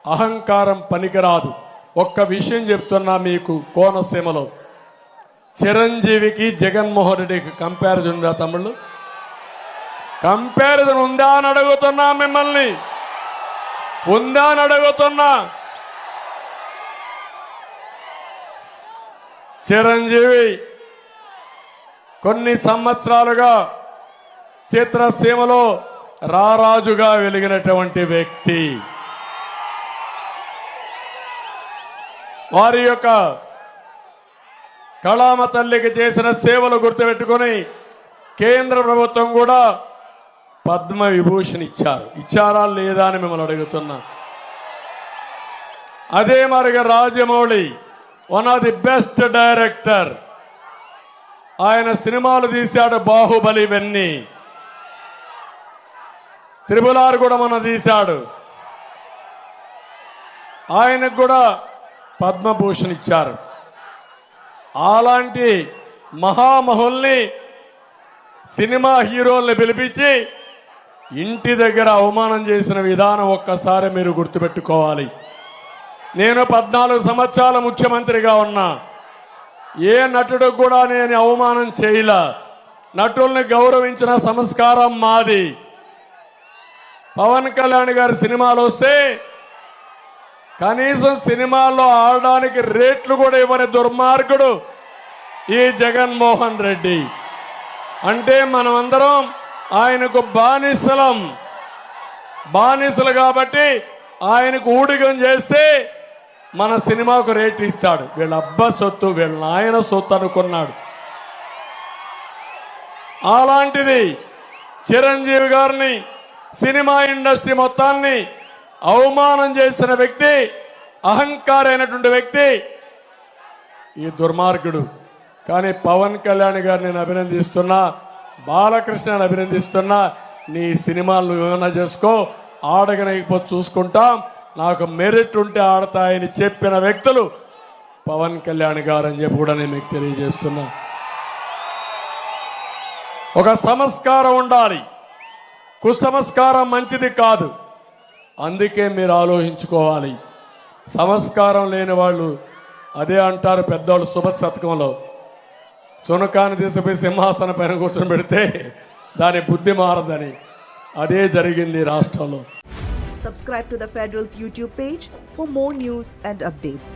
అహంకారం పనికిరాదు. ఒక్క విషయం చెప్తున్నా మీకు, కోనసీమలో చిరంజీవికి జగన్మోహన్ రెడ్డికి కంపారిజన్ ఉందా తమ్ముళ్ళు? కంపారిజన్ ఉందా అని అడుగుతున్నా మిమ్మల్ని, ఉందా అని అడుగుతున్నా. చిరంజీవి కొన్ని సంవత్సరాలుగా చిత్రసీమలో రారాజుగా వెలిగినటువంటి వ్యక్తి. వారి యొక్క కళామ తల్లికి చేసిన సేవలు గుర్తుపెట్టుకుని కేంద్ర ప్రభుత్వం కూడా పద్మ విభూషణ్ ఇచ్చారా లేదా అని మిమ్మల్ని అడుగుతున్నా. అదే మరిగా Rajamouli one of the best director. ఆయన సినిమాలు తీశాడు, బాహుబలి ఇవన్నీ. త్రిబుల్ కూడా మన తీశాడు. ఆయనకు కూడా పద్మభూషణ్ ఇచ్చారు. అలాంటి మహామహుల్ని, సినిమా హీరోల్ని పిలిపించి ఇంటి దగ్గర అవమానం చేసిన విధానం ఒక్కసారి మీరు గుర్తుపెట్టుకోవాలి. నేను 14 సంవత్సరాల ముఖ్యమంత్రిగా ఉన్నా. ఏ నటుడు కూడా నేను అవమానం చేయలా. నటుల్ని గౌరవించిన సంస్కారం మాది. పవన్ కళ్యాణ్ గారి సినిమాలు వస్తే కనీసం సినిమాల్లో ఆడడానికి రేట్లు కూడా ఇవ్వని దుర్మార్గుడు ఈ జగన్మోహన్ రెడ్డి. అంటే మనమందరం ఆయనకు బానిసలు కాబట్టి ఆయనకు ఊడిగం చేస్తే మన సినిమాకు రేట్ ఇస్తాడు. వీళ్ళ అబ్బా సొత్తు, వీళ్ళ నాయన సొత్తు అనుకున్నాడు. అలాంటిది చిరంజీవి గారిని, సినిమా ఇండస్ట్రీ మొత్తాన్ని అవమానం చేసిన వ్యక్తి, అహంకారైనటువంటి వ్యక్తి ఈ దుర్మార్గుడు. కానీ పవన్ కళ్యాణ్ గారిని నేను అభినందిస్తున్నా, బాలకృష్ణని అభినందిస్తున్నా. నీ సినిమాలు ఏమైనా చేసుకో, ఆడగనకపోతే చూసుకుంటాం, నాకు మెరిట్ ఉంటే ఆడతాయని చెప్పిన వ్యక్తులు పవన్ కళ్యాణ్ గారు అని చెప్పి కూడా నేను మీకు తెలియజేస్తున్నా. ఒక సంస్కారం ఉండాలి, కుసంస్కారం మంచిది కాదు. అందుకే మీరు ఆలోచించుకోవాలి. సంస్కారం లేని వాళ్ళు అదే అంటారు పెద్దవాళ్ళు సుభద్ శతకంలో, సునకాన్ని తీసుకుపోయి సింహాసనం పైన కూర్చొని పెడితే దాని బుద్ధి మారదని. అదే జరిగింది రాష్ట్రంలో. Subscribe to the Federal's YouTube page for more news and updates.